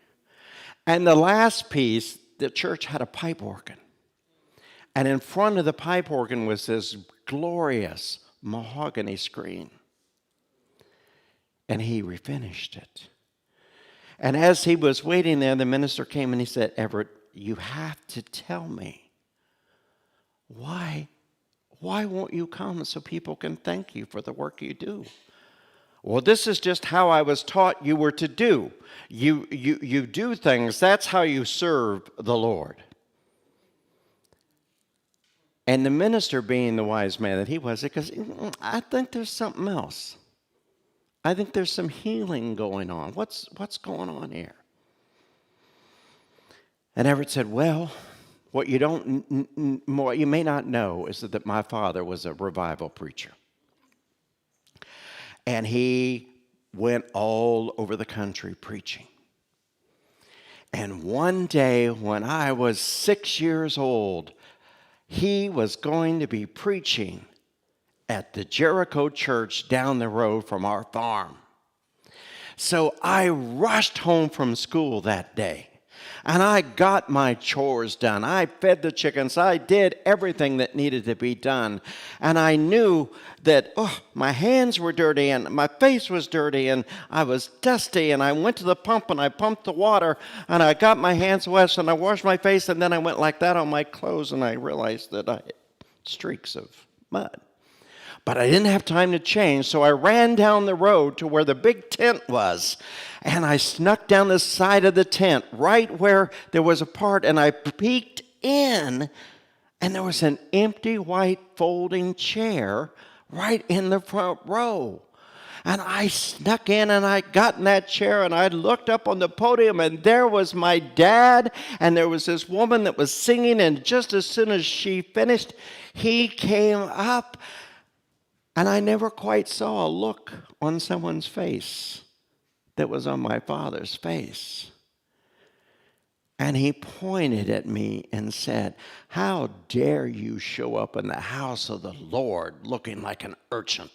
And the last piece, the church had a pipe organ. And in front of the pipe organ was this glorious mahogany screen. And he refinished it. And as he was waiting there, the minister came and he said, Everett, you have to tell me. Why won't you come so people can thank you for the work you do? Well, this is just how I was taught you were to do. You do things. That's how you serve the Lord. And the minister, being the wise man that he was, because I think there's something else. I think there's some healing going on. What's going on here? And Everett said, well, what you may not know is that my father was a revival preacher. And he went all over the country preaching. And one day when I was 6 years old, he was going to be preaching at the Jericho church down the road from our farm. So I rushed home from school that day. And I got my chores done. I fed the chickens. I did everything that needed to be done. And I knew that my hands were dirty and my face was dirty and I was dusty. And I went to the pump and I pumped the water and I got my hands wet and I washed my face. And then I went like that on my clothes and I realized that I had streaks of mud. But I didn't have time to change, so I ran down the road to where the big tent was. And I snuck down the side of the tent, right where there was a part, and I peeked in, and there was an empty white folding chair right in the front row. And I snuck in, and I got in that chair, and I looked up on the podium, and there was my dad, and there was this woman that was singing, and just as soon as she finished, he came up. And I never quite saw a look on someone's face that was on my father's face. And he pointed at me and said, how dare you show up in the house of the Lord looking like an urchin?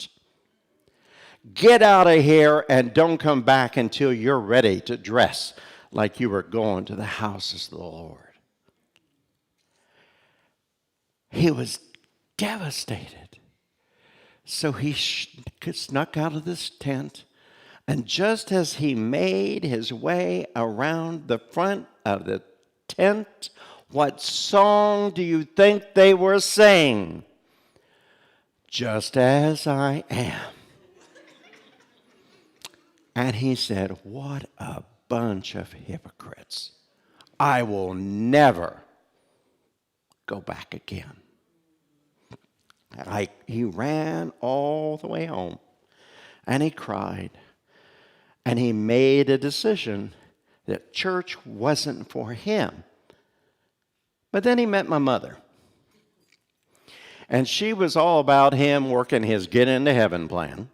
Get out of here and don't come back until you're ready to dress like you were going to the house of the Lord. He was devastated. So he snuck out of this tent, and just as he made his way around the front of the tent, what song do you think they were saying? Just as I am. And he said, what a bunch of hypocrites. I will never go back again. He ran all the way home, and he cried, and he made a decision that church wasn't for him. But then he met my mother, And she was all about him working his get into heaven plan.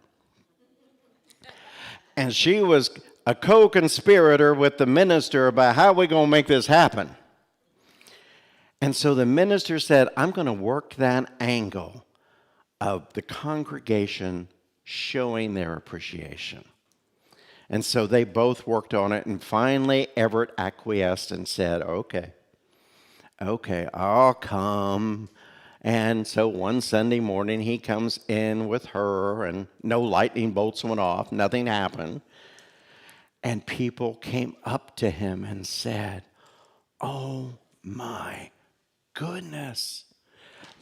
And she was a co-conspirator with the minister about how we're going to make this happen. And so the minister said, I'm going to work that angle of the congregation showing their appreciation. And so they both worked on it, and finally Everett acquiesced and said, okay, I'll come. And so one Sunday morning he comes in with her, and no lightning bolts went off, nothing happened. And people came up to him and said, oh my goodness,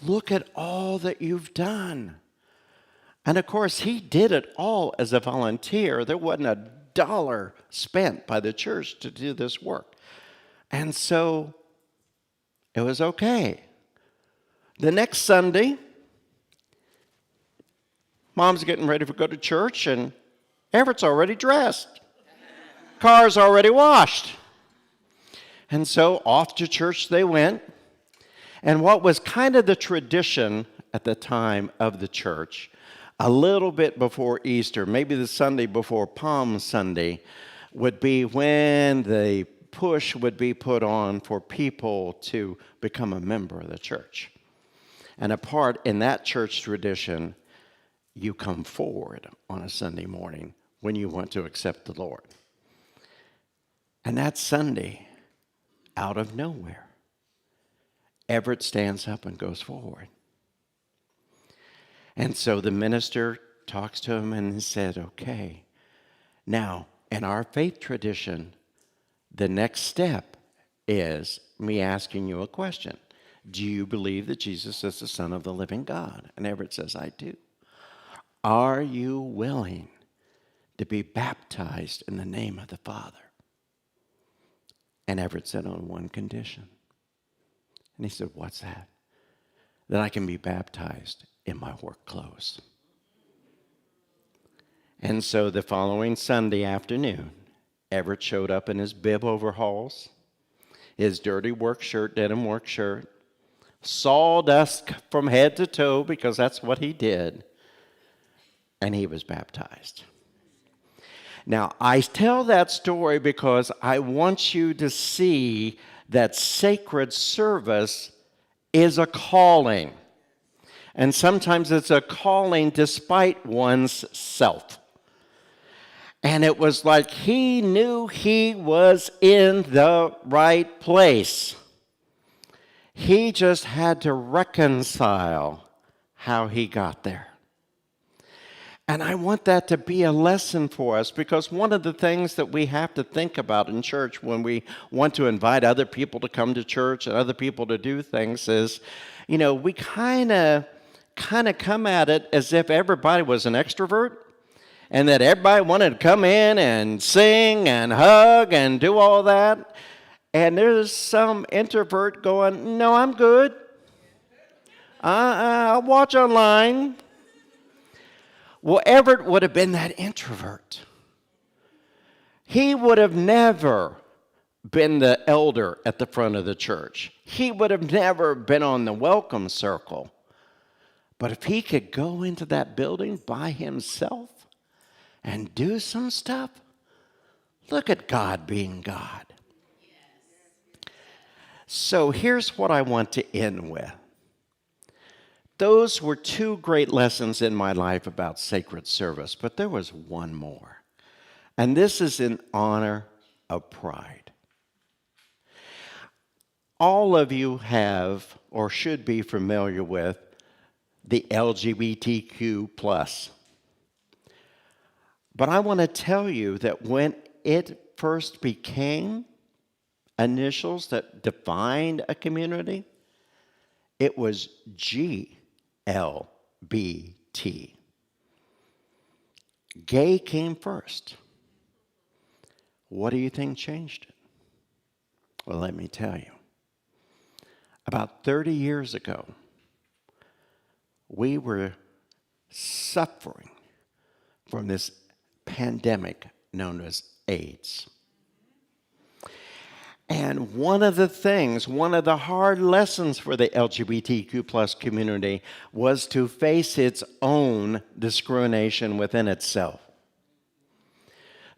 look at all that you've done. And of course, he did it all as a volunteer. There wasn't a dollar spent by the church to do this work. And so it was okay. The next Sunday, Mom's getting ready to go to church, and Everett's already dressed. Car's already washed. And so off to church they went. And what was kind of the tradition at the time of the church, a little bit before Easter, maybe the Sunday before Palm Sunday, would be when the push would be put on for people to become a member of the church. And a part in that church tradition, you come forward on a Sunday morning when you want to accept the Lord. And that Sunday, out of nowhere, Everett stands up and goes forward. And so the minister talks to him and said, okay, now in our faith tradition, the next step is me asking you a question. Do you believe that Jesus is the Son of the living God? And Everett says, I do. Are you willing to be baptized in the name of the Father? And Everett said, on one condition. And he said, what's that? That I can be baptized in my work clothes. And so the following Sunday afternoon, Everett showed up in his bib overalls, his dirty work shirt, denim work shirt, sawdust from head to toe, because that's what he did, and he was baptized. Now, I tell that story because I want you to see that sacred service is a calling. And sometimes it's a calling despite one's self. And it was like he knew he was in the right place. He just had to reconcile how he got there. And I want that to be a lesson for us, because one of the things that we have to think about in church when we want to invite other people to come to church and other people to do things is, we kind of come at it as if everybody was an extrovert and that everybody wanted to come in and sing and hug and do all that. And there's some introvert going, no, I'm good. I'll watch online. Well, Everett would have been that introvert. He would have never been the elder at the front of the church. He would have never been on the welcome circle. But if he could go into that building by himself and do some stuff, look at God being God. So here's what I want to end with. Those were two great lessons in my life about sacred service, but there was one more. And this is in honor of pride. All of you have or should be familiar with the LGBTQ+. But I want to tell you that when it first became initials that defined a community, it was GLBT. Gay came first. What do you think changed it? Well, let me tell you. About 30 years ago, we were suffering from this pandemic known as AIDS. And one of the hard lessons for the LGBTQ plus community was to face its own discrimination within itself.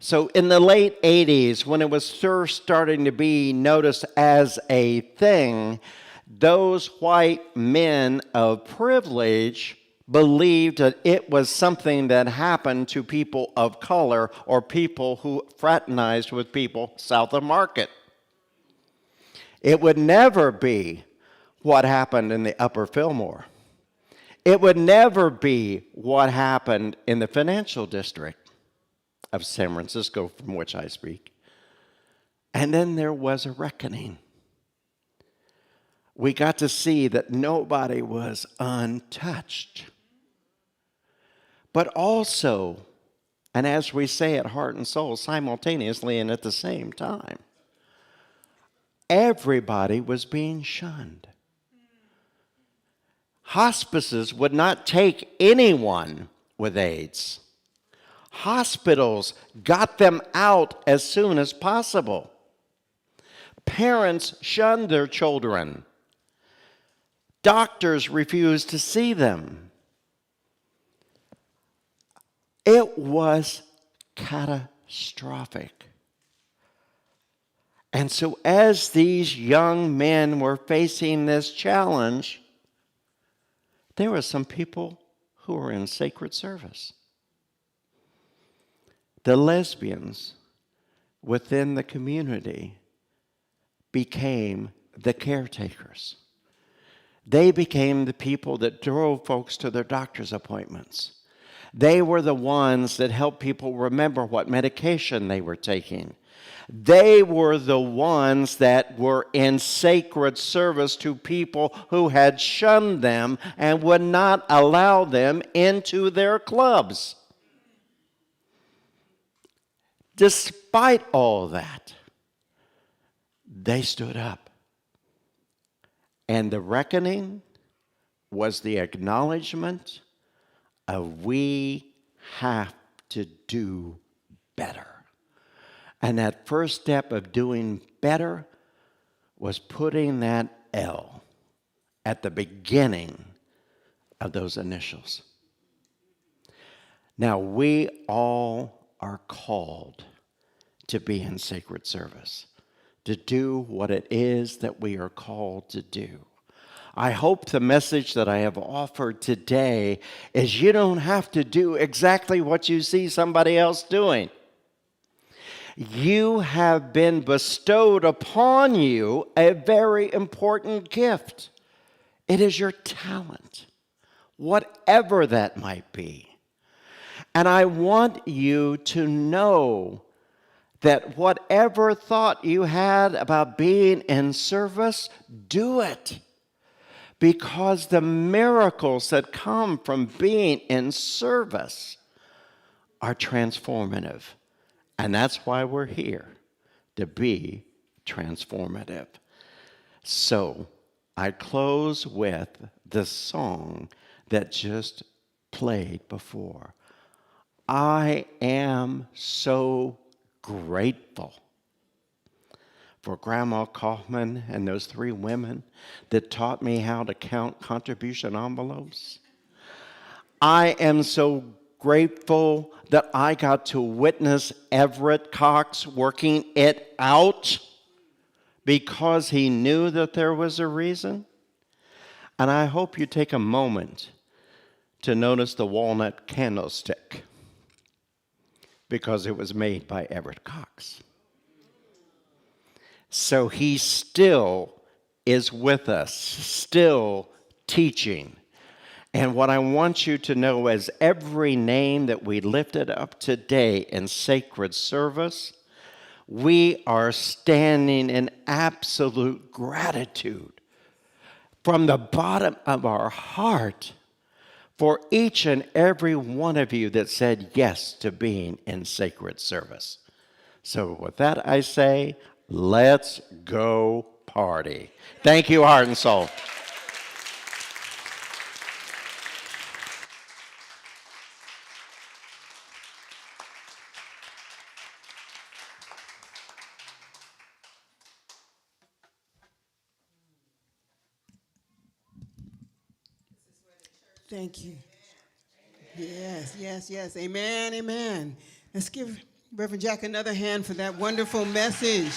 So in the late 80s, when it was first starting to be noticed as a thing, those white men of privilege believed that it was something that happened to people of color or people who fraternized with people south of Market. It would never be what happened in the Upper Fillmore. It would never be what happened in the financial district of San Francisco, from which I speak. And then there was a reckoning. We got to see that nobody was untouched. But also, and as we say at Heart and Soul, simultaneously and at the same time, everybody was being shunned. Hospices would not take anyone with AIDS. Hospitals got them out as soon as possible. Parents shunned their children. Doctors refused to see them. It was catastrophic. And so as these young men were facing this challenge, there were some people who were in sacred service. The lesbians within the community became the caretakers. They became the people that drove folks to their doctor's appointments. They were the ones that helped people remember what medication they were taking. They were the ones that were in sacred service to people who had shunned them and would not allow them into their clubs. Despite all that, they stood up. And the reckoning was the acknowledgement of we have to do better. And that first step of doing better was putting that L at the beginning of those initials. Now, we all are called to be in sacred service, to do what it is that we are called to do. I hope the message that I have offered today is you don't have to do exactly what you see somebody else doing. You have been bestowed upon you a very important gift. It is your talent, whatever that might be. And I want you to know that whatever thought you had about being in service, do it. Because the miracles that come from being in service are transformative. And that's why we're here, to be transformative. So I close with the song that just played before. I am so grateful for Grandma Kaufman and those 3 women that taught me how to count contribution envelopes. I am so grateful that I got to witness Everett Cox working it out because he knew that there was a reason. And I hope you take a moment to notice the walnut candlestick because it was made by Everett Cox. So he still is with us, still teaching. And what I want you to know is every name that we lifted up today in sacred service, we are standing in absolute gratitude from the bottom of our heart for each and every one of you that said yes to being in sacred service. So with that I say, let's go party. Thank you, Heart and Soul. Thank you. Yes, yes, yes. Amen, amen. Let's give Reverend Jack another hand for that wonderful message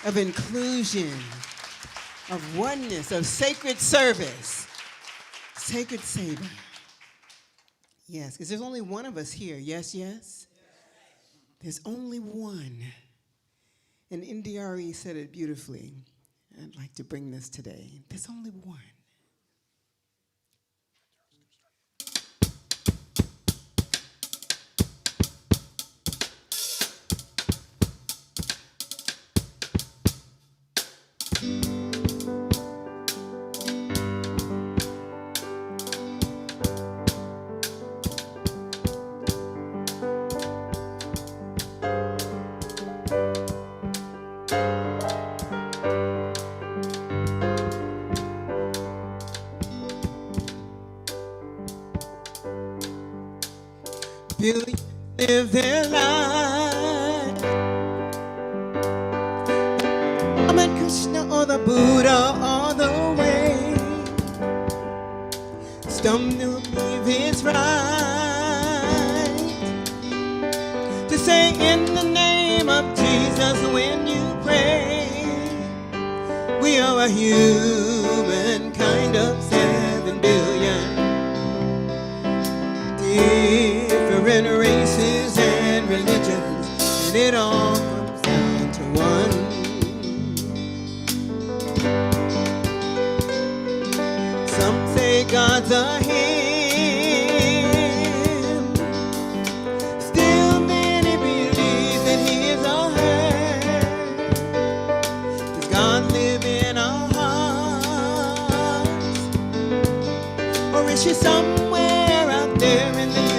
of inclusion, of oneness, of sacred service, sacred savor. Yes, because there's only one of us here. Yes, yes? There's only one. And NDRE said it beautifully. I'd like to bring this today. There's only one. Billions live their life. Muhammad, Krishna, or the Buddha, or the way. Some believe it's right to say in the name of Jesus when you pray. We are a human kind of 7 billion. Different races and religions, and it all comes down to one. Some say God's a him, still many believe that he is a her. Does God live in our hearts, or is she somewhere out there in the universe?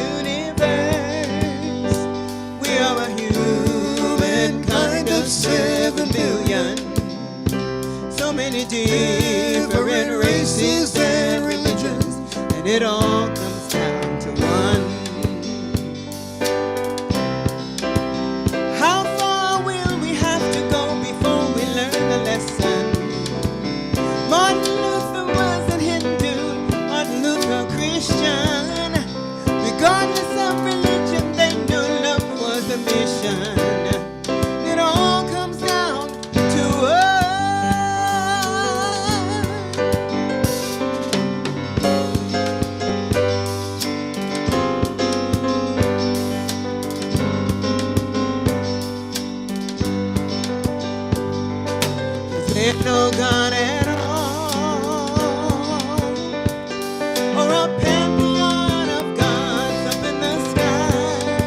We are a human kind of 7 billion. So many different races and religions, and it all comes down to one. How far will we have to go before we learn the lesson? Martin Luther was a Hindu, Martin Luther a Christian. Regardless of religion, they knew love was the mission. It all comes down to us. There's no God at all, or a pantheon of gods up in the sky.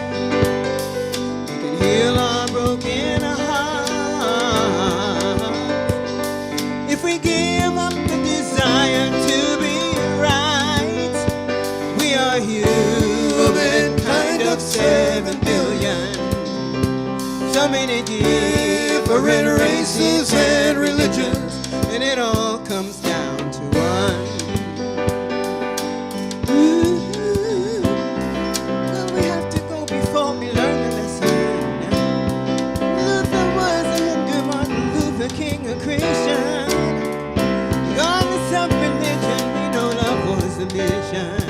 We can heal our broken hearts if we give up the desire to be right. We are human kind of 7 billion. So many different races and religions, and it all comes down to one. Well, we have to go before we learn the lesson. Luther was a Hindu, Martin Luther King a Christian. Regardless of religion, we know love was the mission.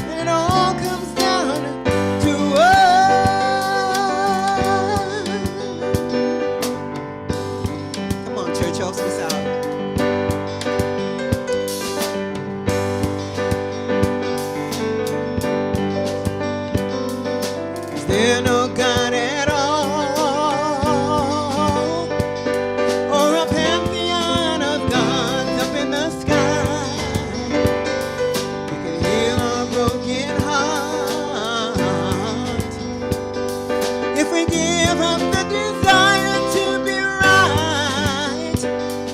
And it all comes down to us. Come on, church, help us out. Is there no God at all, or a pantheon of gods up in the sky? We can heal our broken heart if we give up the desire to be right.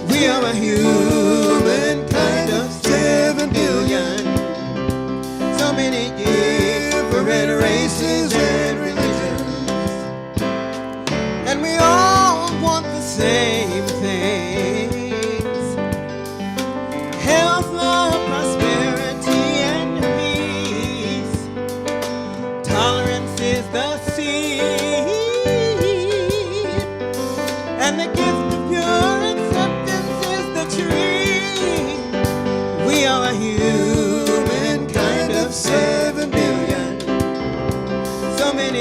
We are a human kind of 7 billion. So many different races and religions, and we all want the same things: health, love, prosperity, and peace. Tolerance is the seed, and the gift of pure acceptance is the tree.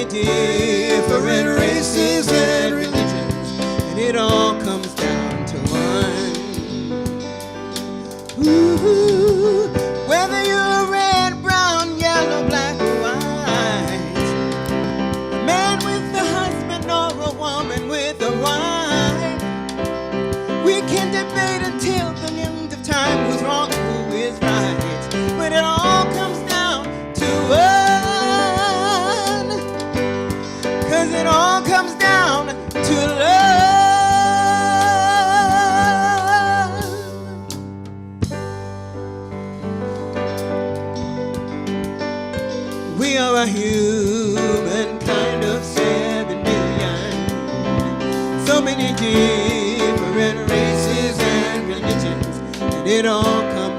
many different races and religions, and it all comes down to one. Ooh, whether you're red, brown, yellow, black, or white, a man with a husband or a woman with a wife, we can debate until the end of time who's wrong, who is right, but it all comes down to one, 'cause it all comes down to love. We are a human kind of 7 billion, so many different races and religions, and it all comes